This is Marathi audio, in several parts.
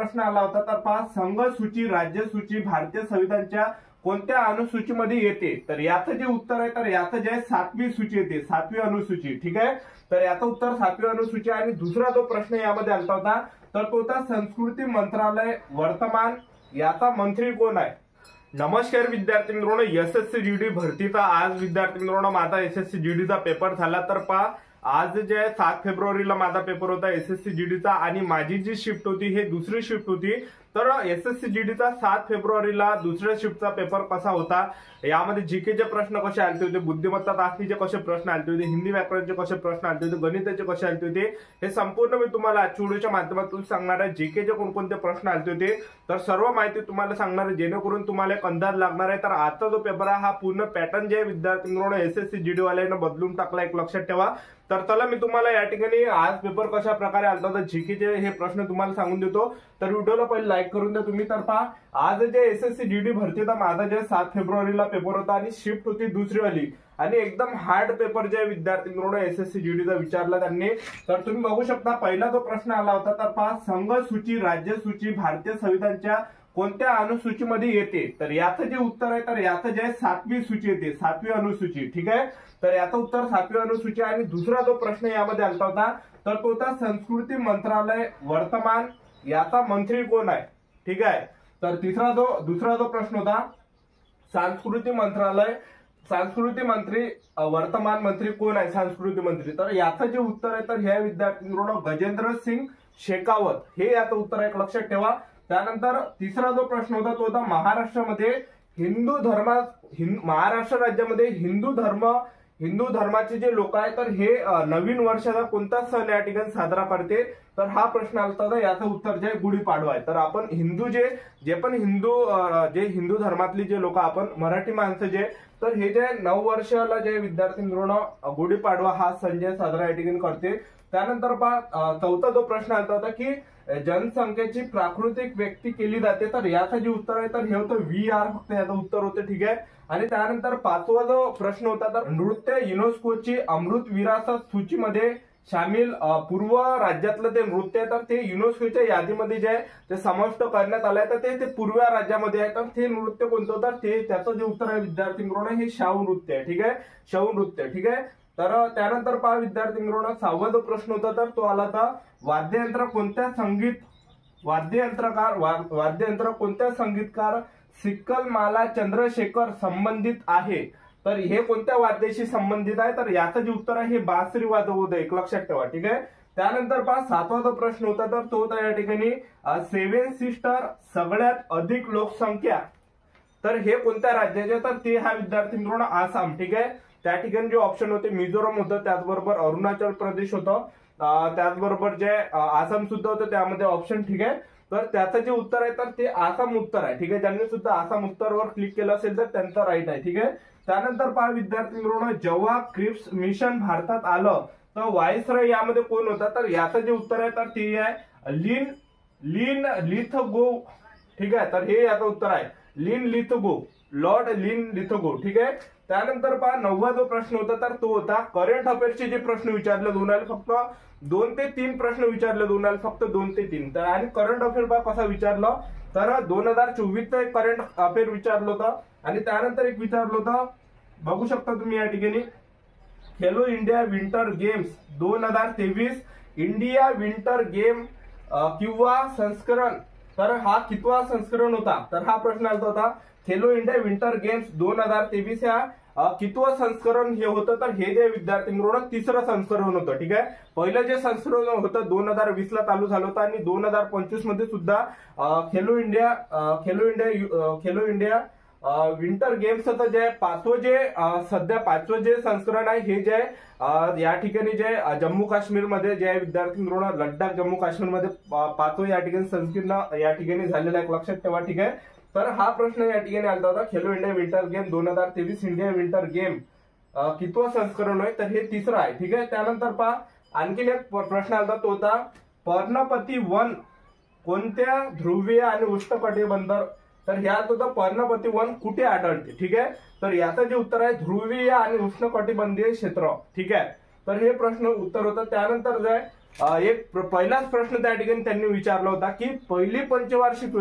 प्रश्न आला होता तर पहा, संघ सूची, राज्य सूची भारतीय संविधानाच्या कोणत्या अनुसूचीमध्ये येते? तर याचं जे उत्तर आहे तर याचं जे 7वी सूची येते, 7वी अनुसूची. ठीक आहे, तर याचं उत्तर 7वी अनुसूची. आणि दुसरा जो प्रश्न यामध्ये आला होता तर तो होता संस्कृती मंत्रालय वर्तमान याचा मंत्री कोण आहे? नमस्कार विद्यार्थी मित्रांनो, एसएससी जीडी भरतीचा आज विद्यार्थी मित्रांनो माझा एसएससी जीडीचा पेपर झाला. तर पहा, आज जे 7 फेब्रुवारीला माझा पेपर होता एसएससी जीडीचा आणि माझी जी शिफ्ट होती हे दुसरी शिफ्ट होती. तर एसएससी जीडीचा 7 फेब्रुवारीला दुसऱ्या शिफ्टचा पेपर कसा होता, यामध्ये जीकेचे प्रश्न कसे आले होते, बुद्धिमत्ता चाचणीचे कसे प्रश्न आले होते, हिंदी व्याकरणचे कसे प्रश्न आले होते, गणिताचे कसे आले होते, हे संपूर्ण मी तुम्हाला आजच्या व्हिडिओच्या माध्यमातून सांगणार आहे. जीकेचे कोणकोणते प्रश्न आले होते तर सर्व माहिती तुम्हाला सांगणार आहे, जेणेकरून तुम्हाला एक अंदाज लागणार आहे. तर आजचा जो पेपर आहे हा पूर्ण पॅटर्न जे विद्यार्थी मित्रांनो एसएससी जीडी वाल्याने बदलून टाकला, एक लक्षात ठेवा. तर चला मी तुम्हाला या ठिकाणी आज पेपर कशा प्रकारे आलता तर जीकेचे हे प्रश्न तुम्हाला सांगून देतो. तर व्हिडिओला पहिले लाईक करून द्या तुम्ही. तर पहा, आज जे एसएससी जीडी भरतीचा माझा जे 7 फेब्रुवारीला पेपर होता आणि शिफ्ट होती दुसरी वाली आणि एकदम हार्ड पेपर जे विद्यार्थी मित्रांनो एसएससी जीडीचा विचारला त्यांनी. तर तुम्ही बघू शकता पहिला जो प्रश्न आला होता तर पहा, संघ सूची, राज्य सूची भारतीय संविधानाच्या कोणत्या अनुसूचीमध्ये येते? तर याचं जे उत्तर आहे तर याचं जे 7वी सूची येते, 7वी अनुसूची. ठीक आहे, तर याचं उत्तर 7वी अनुसूची. आणि दुसरा जो प्रश्न यामध्ये आला होता तर तो होता संस्कृती मंत्रालय वर्तमान याचा मंत्री कोण आहे? ठीक आहे, तर दुसरा जो प्रश्न होता संस्कृती मंत्रालय, संस्कृती मंत्री वर्तमान मंत्री कोण आहे? संस्कृती मंत्री. तर याचं जे उत्तर आहे तर हे विद्यार्थी मित्रांनो गजेंद्र सिंग शेखावत, हे याचं उत्तर आहे, लक्षात ठेवा. त्यानंतर तिसरा जो प्रश्न होता तो होता महाराष्ट्रामध्ये महाराष्ट्र राज्यामध्ये हिंदू धर्माचे जे लोक आहेत तर हे नवीन वर्षाचा कोणता सण या ठिकाणी साजरा करते? तर हा प्रश्न आला होता, याचं उत्तर जे गुढीपाडवा आहे. तर आपण हिंदू हिंदू धर्मातली जे लोक आपण मराठी माणसं जे तर हे जे नववर्षाला जे विद्यार्थी मित्रांनो गुढीपाडवा हा सण जे साजरा या ठिकाणी करते. त्यानंतर पहा, चौथा जो प्रश्न आला होता की जनसंख्येची प्राकृतिक व्यक्ती केली जाते. तर याचं जे उत्तर आहे तर हे होतं VR, फक्त याचं उत्तर होतं. ठीक आहे, आणि त्यानंतर पाचवा जो प्रश्न होता तर नृत्य युनेस्कोची अमृत विरासत सूचीमध्ये सामील पूर्व राज्यातलं ते नृत्य आहे तर ते युनेस्कोच्या यादीमध्ये जे आहे ते समाविष्ट करण्यात आलंय. तर ते पूर्व राज्यामध्ये आहे. तर ते नृत्य कोणतं होतं ते त्याचं जे उत्तर आहे विद्यार्थी मित्रांनो हे शाहू नृत्य आहे. ठीक आहे, शाहू नृत्य. ठीक आहे, तर त्यानंतर पहा विद्यार्थी मित्रांनो 6वा जो प्रश्न होता तर तो आला होता वाद्ययंत्र कोणत्या संगीतकार सिक्कलमाला चंद्रशेखर संबंधित आहे? तर हे कोणत्या वाद्याशी संबंधित आहे? तर याचं जे उत्तर आहे हे बासरी वादक, एक लक्षात ठेवा. ठीक आहे, त्यानंतर पहा 7वा जो प्रश्न होता तर तो होता या ठिकाणी 7 सिस्टर सगळ्यात अधिक लोकसंख्या. तर हे कोणत्या राज्याचे? तर ते हा विद्यार्थी मित्रांनो आसाम. ठीक आहे, त्या ठिकाणी जे ऑप्शन होते मिझोरम होतं, त्याचबरोबर अरुणाचल प्रदेश होतं, त्याचबरोबर जे आसाम सुद्धा होतं त्यामध्ये ऑप्शन. ठीक आहे, तर त्याचं जे उत्तर आहे तर ते आसाम उत्तर आहे. ठीक आहे, ज्यांनी सुद्धा आसाम उत्तरवर क्लिक केलं असेल तर त्यांचा राईट आहे. ठीक आहे, त्यानंतर पहा विद्यार्थी मित्रांनो जेव्हा क्रिप्स मिशन भारतात आलं तर व्हाईसरॉय यामध्ये कोण होता? तर याचं जे उत्तर आहे तर ते आहे लिन लिथगो. ठीक आहे, तर हे याचं उत्तर आहे लिन लिथगो, लॉर्ड लिन लिथगो. ठीक आहे, त्यानंतर पहा 9वा जो प्रश्न होता तर तो होता करंट अफेअर्सचे जे प्रश्न विचारले दोन आले, फक्त 2 ते 3 प्रश्न विचारले दोन आले, फक्त 2 ते 3. तर आणि करंट अफेअर पहा कसा विचारलं तर 2024चं एक करंट अफेअर विचारलं होतं आणि त्यानंतर एक विचारलं होतं, बघू शकता तुम्ही या ठिकाणी Khelo India winter games 2023 India winter game किंवा संस्करण. तर हा कितवा संस्करण होता? तर हा प्रश्न आला होता खेलो इंडिया विंटर गेम्स 2023 या कितवं संस्करण हे होतं? तर हे जे विद्यार्थी मित्रांनो 3रं संस्करण होतं. ठीक आहे, पहिलं जे संस्करण होतं 2020 ला चालू झालं होतं आणि 2025 मध्ये सुद्धा खेलो इंडिया विंटर गेम्सचं जे सध्या पाचवं जे संस्करण आहे हे जे या ठिकाणी जे जम्मू काश्मीरमध्ये जे विद्यार्थी मित्रांनो लडाख जम्मू काश्मीरमध्ये 5वं या ठिकाणी संस्करण या ठिकाणी झालेलं आहे, लक्षात ठेवा. ठीक आहे, तर हा प्रश्न या ठिकाणी आला होता Khelo India winter game 2023 India winter game कितवं संस्करण आहे? तर हे 3रं आहे. ठीक आहे, त्यानंतर पहा आणखीन एक प्रश्न आला तो होता पर्णपती वन कोणत्या ध्रुवीय आणि उष्णकटिबंधीय. तर ह्यात होतं पर्णपती वन कुठे आढळते? ठीक आहे, तर याचं जे उत्तर आहे ध्रुवीय आणि उष्णकटिबंधीय क्षेत्र. ठीक आहे, तर हे प्रश्न उत्तर होतं. त्यानंतर जे एक पहिलाच प्रश्न त्या ठिकाणी त्यांनी विचारला होता की पहिली पंचवार्षिक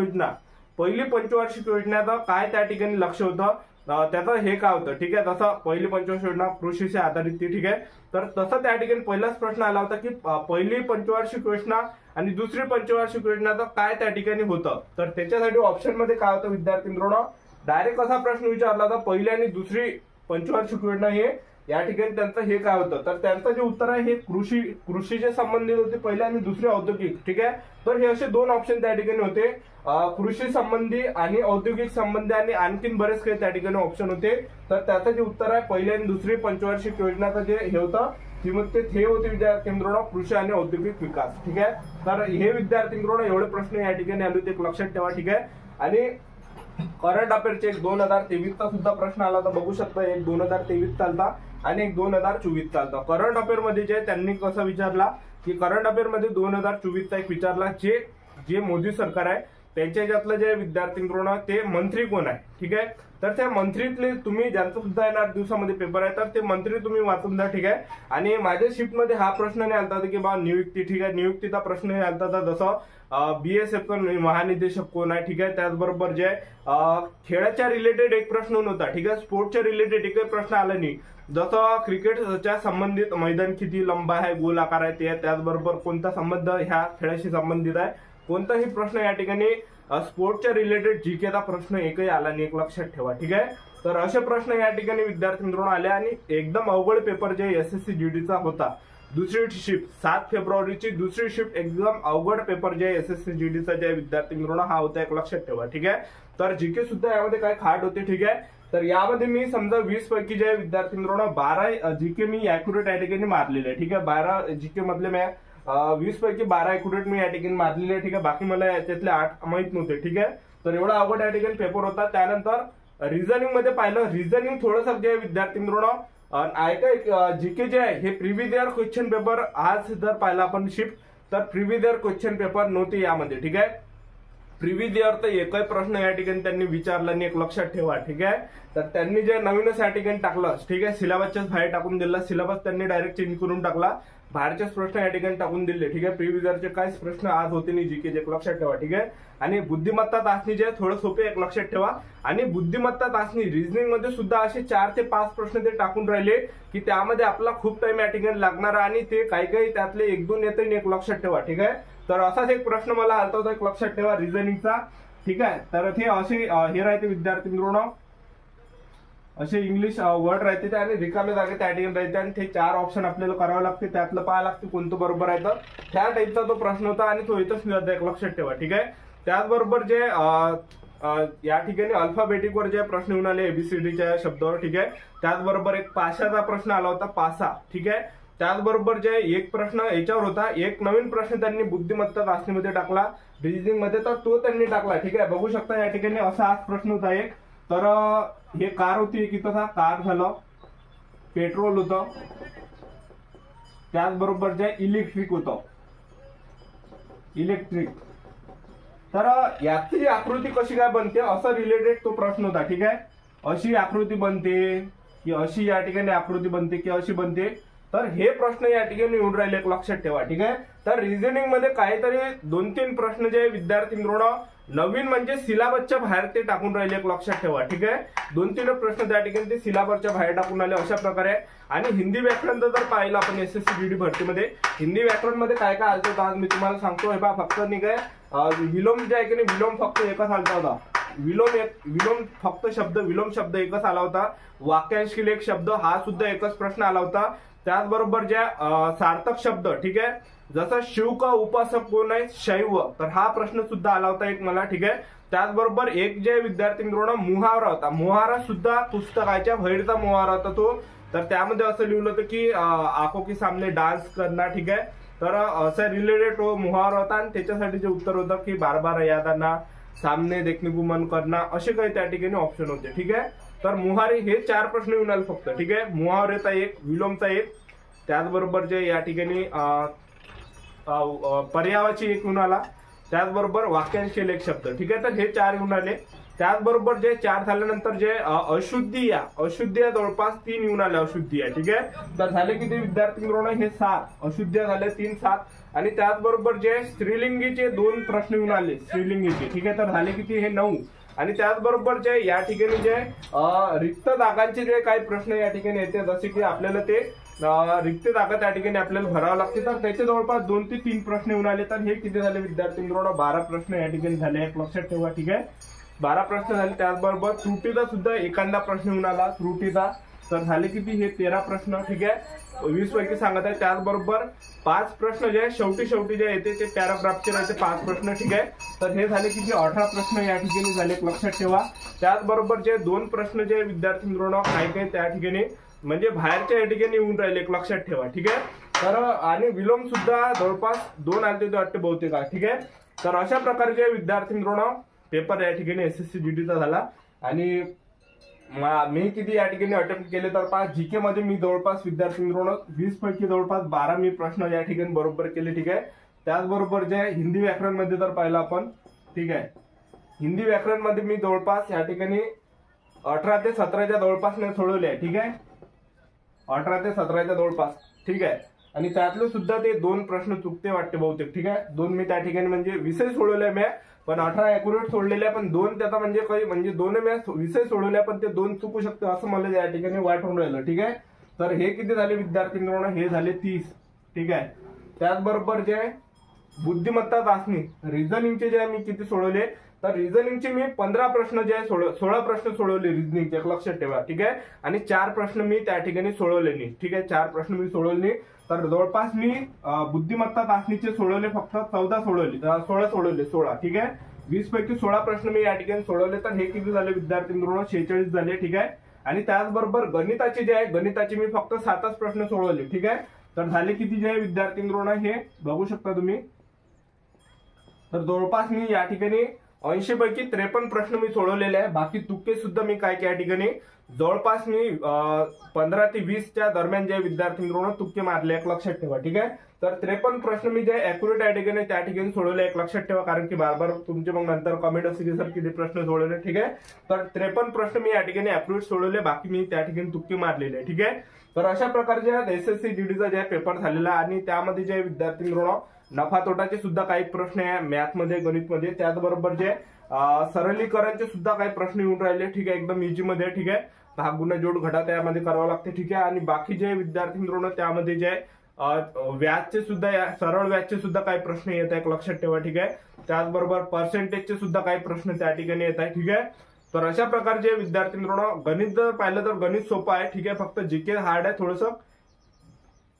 योजनेचं काय त्या ठिकाणी लक्ष होतं, त्याचं हे काय होतं, ठीक आहे. तसं पहिली पंचवार्षिक योजना कृषीशी आधारित ती, ठीक आहे. तर तसं त्या ठिकाणी पहिलाच प्रश्न आला होता की पहिली पंचवार्षिक योजना आणि दुसरी पंचवार्षिक योजनाचं काय त्या ठिकाणी होतं. तर त्याच्यासाठी ऑप्शन मध्ये काय होतं विद्यार्थी मित्रांनो, डायरेक्ट असा प्रश्न विचारला होता पहिली आणि दुसरी पंचवार्षिक योजना हे या ठिकाणी त्यांचं हे काय होतं. तर त्यांचं जे उत्तर आहे हे कृषीचे संबंधित होते पहिले आणि दुसरे औद्योगिक, ठीक आहे. तर हे असे दोन ऑप्शन त्या ठिकाणी होते, कृषी संबंधी आणि औद्योगिक संबंधी आणि आणखीन बरेच काही त्या ठिकाणी ऑप्शन होते. तर त्याचं जे उत्तर आहे पहिली आणि दुसरी पंचवार्षिक योजनाचं जे हे होतं ते होते विद्यार्थी मित्रांनो कृषी आणि औद्योगिक विकास, ठीक आहे. तर हे विद्यार्थी मित्रांनो एवढे प्रश्न या ठिकाणी आले होते, एक लक्षात ठेवा, ठीक आहे. आणि करंट अफेअरचे एक 2023चा सुद्धा प्रश्न आला होता, बघू शकता. एक 2023 चालता आणि एक 2024 चालता. करंट अफेअर मध्ये जे त्यांनी कसं विचारला की करंट अफेअर मध्ये 2024चा एक विचारला, जे मोदी सरकार आहे त्यांच्या याच्यातलं जे विद्यार्थी मित्रांनो ते मंत्री कोण आहे, ठीक आहे. तर त्या मंत्रीतले तुम्ही ज्यांचं सुद्धा येणार दिवसामध्ये पेपर आहे तर ते मंत्री तुम्ही वाचून द्या, ठीक आहे. आणि माझ्या शिफ्ट मध्ये हा प्रश्न नाही आलता की बा नियुक्ती, ठीक आहे, नियुक्तीचा प्रश्न नाही आलता. जसं BSF महानिदेशक कोण आहे, ठीक आहे. त्याचबरोबर जे खेळाच्या रिलेटेड एक प्रश्न होता, ठीक आहे. स्पोर्टच्या रिलेटेड एकही प्रश्न आला नाही. जसं क्रिकेटच्या संबंधित मैदान किती लंबा आहे, गोल आकार आहे ते, त्याचबरोबर कोणता संबंध ह्या खेळाशी संबंधित आहे, कोणताही प्रश्न या ठिकाणी स्पोर्टच्या रिलेटेड जीकेचा प्रश्न एकही आला नाही, एक लक्षात ठेवा, ठीक आहे. तर असे प्रश्न या ठिकाणी विद्यार्थी मित्रांनो आले आणि एकदम अवघड पेपर जे SSC GDचा होता, दुसरी शिफ्ट 7 फेब्रुवारीची दुसरी शिफ्ट एकदम अवघड पेपर जे SSC GDचा जे विद्यार्थी मित्रांनो हा होता, एक लक्षात ठेवा, ठीक आहे. तर जीके सुद्धा यामध्ये काय खाट होते, ठीक आहे. तर यामध्ये मी समजा 20 पैकी जे विद्यार्थी मित्रांनो 12 जीके मी अॅक्युरेट या ठिकाणी मारलेले आहे, ठीक आहे. 12 जीके मधले मी 20 पैकी 12 अॅक्युरेट मी या ठिकाणी मारलेले आहे, ठीक आहे. बाकी मला याच्यातले 8 माहित नव्हते, ठीक आहे. तर एवढा अवघड या ठिकाणी पेपर होता. त्यानंतर रिझनिंग मध्ये पाहिलं, रिझनिंग थोडंसं जे विद्यार्थी मित्रांनो ऐका, जीके जे आहे हे प्रिव्हियस इयर क्वेश्चन पेपर आज जर पाहिला आपण शिफ्ट तर प्रिव्हियस इयर क्वेश्चन पेपर नव्हते यामध्ये, ठीक आहे. प्रिव्हियस इयर तर एकही प्रश्न या ठिकाणी त्यांनी विचारला नाही, एक लक्षात ठेवा, ठीक आहे. तर त्यांनी जे नवीनच या ठिकाणी टाकलं, ठीक आहे, सिलेबसच्याच बाहेर टाकून दिला, सिलेबस त्यांनी डायरेक्ट चेंज करून टाकला, बाहेरचेच प्रश्न या ठिकाणी टाकून दिले, ठीक आहे. प्रिव्हियस इयरचे काहीच प्रश्न आज होते नाही जीकेचे, एक लक्षात ठेवा, ठीक आहे. आणि बुद्धिमत्ता चाचणी जे थोडं सोपे, एक लक्षात ठेवा. आणि बुद्धिमत्ता चाचणी रिझनिंग मध्ये सुद्धा असे 4 ते 5 प्रश्न ते टाकून राहिले की त्यामध्ये आपला खूप टाइम या ठिकाणी लागणार आणि ते काही त्यातले 1-2 येते, एक लक्षात ठेवा, ठीक आहे. तर असाच एक प्रश्न मला आलता होता, एक लक्षात ठेवा रिझनिंगचा, ठीक आहे. तर ते असे हे राहते विद्यार्थी मित्रांनो, असे इंग्लिश वर्ड राहते आणि रिकामे जागे त्या ठिकाणी राहते आणि ते 4 ऑप्शन आपल्याला करावं लागते, त्यातलं पाहावं लागते कोणतं बरोबर आहे. तर त्या टाईपचा तो प्रश्न होता आणि तो इथंच मिळाला, एक लक्षात ठेवा, ठीक आहे. त्याचबरोबर जे या ठिकाणी अल्फाबेटिक वर जे प्रश्न येऊन आले ABCDच्या शब्दावर, ठीक आहे. त्याचबरोबर एक पाशाचा प्रश्न आला होता, पासा, ठीक आहे. त्याचबरोबर जे एक प्रश्न याच्यावर होता, एक नवीन प्रश्न त्यांनी बुद्धिमत्ता चाचणीमध्ये टाकला रिझनिंग मध्ये, तर तो त्यांनी टाकला, ठीक आहे. बघू शकता या ठिकाणी असा हाच प्रश्न होता एक. तर हे कार होती, एक इथं कार झालं, पेट्रोल होतं, त्याचबरोबर जे इलेक्ट्रिक होतं, इलेक्ट्रिक. तर याची आकृती कशी काय बनते असं रिलेटेड तो प्रश्न होता, ठीक आहे. अशी आकृती बनते की अशी या ठिकाणी आकृती बनते की अशी बनते, तर हे प्रश्न या ठिकाणी येऊन राहिले, एक लक्षात ठेवा, ठीक आहे. तर रिझनिंग मध्ये काहीतरी 2-3 प्रश्न जे विद्यार्थी मित्रांनो नवीन म्हणजे सिलेबसच्या बाहेर ते टाकून राहिले, एक लक्षात ठेवा, ठीक आहे. 2-3 प्रश्न त्या ठिकाणी ते सिलेबसच्या बाहेर टाकून आले अशा प्रकारे. आणि हिंदी व्याकरण जर पाहिलं आपण SSC GD भरतीमध्ये हिंदी व्याकरण मध्ये काय काय आलतं होतं आज मी तुम्हाला सांगतो. हे बा फक्त नाही काय विलोम जे आहे की नाही, विलोम फक्त एकच आलता होता, विलोम फक्त विलोम शब्द एकच आला होता. वाक्यांशील एक शब्द हा सुद्धा एकच प्रश्न आला होता. त्याचबरोबर ज्या सार्थक शब्द, ठीक आहे, जसं शिव का उपासक कोण आहे, शैव, तर हा प्रश्न सुद्धा आला होता एक मला, ठीक आहे. त्याचबरोबर एक जे विद्यार्थी मित्रांनो मुहावरा होता, मुहावरा सुद्धा पुस्तकाच्या बाहेरचा मुहावरा होता तो. तर त्यामध्ये असं लिहिलं होतं की आंखों के सामने डान्स करना, ठीक आहे. तर असं रिलेटेड तो मुहावरा होता आणि त्याच्यासाठी जे उत्तर होतं की बार याद आना, सामने देखने को मन करना, असे काही त्या ठिकाणी ऑप्शन होते, ठीक आहे. तर मुहारे हे 4 प्रश्न येऊन आले फक्त, ठीक आहे. मुहावरेचा एक, विलोमचा एक, त्याचबरोबर जे या ठिकाणी पर्यायाची एक येऊन आला, त्याचबरोबर वाक्यांशील एक शब्द, ठीक आहे. तर हे 4 येऊन आले. त्याचबरोबर जे 4 झाल्यानंतर जे अशुद्धी या जवळपास 3 येऊन आले, अशुद्धी या, ठीक आहे. तर झाले किती विद्यार्थी मित्रांनो हे 7 अशुद्धी झाले, 3 7 आणि त्याचबरोबर जे स्त्रीलिंगीचे 2 प्रश्न येऊन आले स्त्रीलिंगीचे, ठीक आहे. तर झाले किती, हे 9. आणि त्याचबरोबर जे या ठिकाणी जे रिक्त जागांचे जे काही प्रश्न या ठिकाणी येते, जसे की आपल्याला ते रिक्त जागा त्या ठिकाणी आपल्याला भरावं लागते, तर त्याचे जवळपास 2 ते 3 प्रश्न येऊन आले. तर हे किती झाले विद्यार्थी मित्रांनो, 12 प्रश्न या ठिकाणी झाले, लक्षात ठेवा, ठीक आहे. 12 प्रश्न झाले. त्याचबरोबर त्रुटीचा सुद्धा एखादा प्रश्न येऊन आला त्रुटीचा, तर झाले किती, हे 13 प्रश्न, ठीक आहे. 20 पैकी सांगत आहे. त्याचबरोबर 5 प्रश्न जे शेवटी जे येते ते पॅराग्राफचे राहते 5 प्रश्न, ठीक आहे. तर हे झाले किती, 18 प्रश्न या ठिकाणी झाले, लक्षात ठेवा. त्याचबरोबर जे 2 प्रश्न जे विद्यार्थी मित्रांनो काय त्या ठिकाणी म्हणजे बाहेरच्या या ठिकाणी येऊन राहिले, लक्षात ठेवा, ठीक आहे. तर आणि विलोम सुद्धा जवळपास 2 आले ते वाटते बहुतेक, ठीक आहे. तर अशा प्रकारचे विद्यार्थी मित्रांनो पेपर या ठिकाणी SSC GDचा झाला. आणि मी किती या ठिकाणी अटेम्प्ट केले, तर 5 जीके मध्ये मी जवळपास विद्यार्थी मित्रांनो 20 पैकी जवळपास 12 मी प्रश्न या ठिकाणी बरोबर केले, ठीक आहे. त्याचबरोबर जे हिंदी व्याकरण मध्ये जर पाहिलं आपण, ठीक आहे, हिंदी व्याकरण मध्ये मी जवळपास या ठिकाणी 18 ते 17च्या जवळपास नाही सोडवले आहे, ठीक आहे. 18 ते 17च्या जवळपास, ठीक आहे. आणि त्यातले सुद्धा ते 2 प्रश्न चुकते वाटते बहुतेक, ठीक आहे. 2 मी त्या ठिकाणी म्हणजे विषय सोडवले मी, पण 18 अॅक्युरेट सोडलेले, पण 2 त्याचा म्हणजे काही म्हणजे 2 मी विषय सोडवले, पण ते 2 चुकू शकते असं मला या ठिकाणी वाटून राहिलं, ठीक आहे. तर हे किती झाले विद्यार्थी मित्रांनो, हे झाले 30, ठीक आहे. त्याचबरोबर जे बुद्धिमत्ता चाचणी रिझनिंगचे जे मी किती सोडवले, तर रिझनिंगचे मी 15 प्रश्न जे 16 प्रश्न सोडवले रिझनिंगचे, लक्षात ठेवा, ठीक आहे. आणि 4 प्रश्न मी त्या ठिकाणी सोडवले नाही, ठीक आहे. 4 प्रश्न मी सोडवले नाही. तर जवळपास मी बुद्धिमत्ता चाचणीचे सोडवले फक्त 14 सोडवले, 16 सोडवले, 16, ठीक आहे. 20 पैकी 16 प्रश्न मी या ठिकाणी सोडवले. तर हे किती झाले विद्यार्थी मित्रांनो, 46 झाले, ठीक आहे. आणि त्याचबरोबर गणिताचे जे आहे, गणिताचे मी फक्त 7च प्रश्न सोडवले, ठीक आहे. तर झाले किती जे विद्यार्थी मित्रांनो, हे बघू शकता तुम्ही. तर जवळपास मी या ठिकाणी 80 पैकी 53 प्रश्न मी सोडवलेले आहे. बाकी तुक्के सुद्धा मी काय या ठिकाणी जवळपास मी 15 ते 20च्या दरम्यान जे विद्यार्थी मित्रांनो तुक्के मारले, लक्षात ठेवा, ठीक आहे. तर 53 प्रश्न मी जे अॅक्युरेट या ठिकाणी त्या ठिकाणी सोडवले, लक्षात ठेवा, कारण की बार तुमचे मग नंतर कमेंट असते की सर किती प्रश्न सोडवले, ठीक आहे. तर 53 प्रश्न मी या ठिकाणी अॅक्युरेट सोडवले, बाकी मी त्या ठिकाणी तुक्के मारलेले, ठीक आहे. तर अशा प्रकारच्या SSC GDचा जे पेपर झालेला, आणि त्यामध्ये जे विद्यार्थी मित्रांनो नफा तोटाचे सुद्धा काही प्रश्न आहे मॅथमध्ये, गणितमध्ये. त्याचबरोबर जे सरलीकरणचे सुद्धा काही प्रश्न येऊन राहिले, ठीक आहे, एकदम इझी मध्ये, ठीक आहे. भाग गुणा जोड घटा त्यामध्ये करावं लागते, ठीक आहे. आणि बाकी जे विद्यार्थी मित्रांनो त्यामध्ये जे व्याजचे सुद्धा सरळ व्याजचे सुद्धा काही प्रश्न येत आहेत, लक्षात ठेवा, ठीक आहे. त्याचबरोबर पर्सेंटेजचे सुद्धा काही प्रश्न त्या ठिकाणी येत आहेत, ठीक आहे. तर अशा प्रकारचे विद्यार्थी मित्रांनो गणित जर पाहिलं तर गणित सोपं आहे, ठीक आहे. फक्त जीके हार्ड आहे थोडंसं,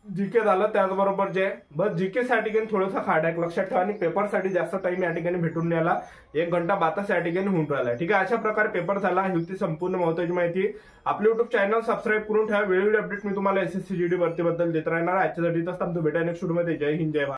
जीके झालं. त्याचबरोबर जे बस जीके साठी थोडंसं हार्ड आहे, लक्षात ठेवा. आणि पेपरसाठी जास्त टाइम या ठिकाणी भेटून न्यायला 1 घंटा 32 या ठिकाणी होऊन राहिला, ठीक आहे. अशा प्रकारे पेपर झाला. ही होती संपूर्ण महत्त्वाची माहिती. आपले युट्यूब चॅनल सबस्क्राईब करून ठेवा. वेळोवेळी अपडेट मी तुम्हाला SSC GD भरतीबद्दल देत राहणार. आजच्यासाठी तर भेटायला नेक्स्ट व्हिडिओमध्ये. जय हिंद, जय भारत.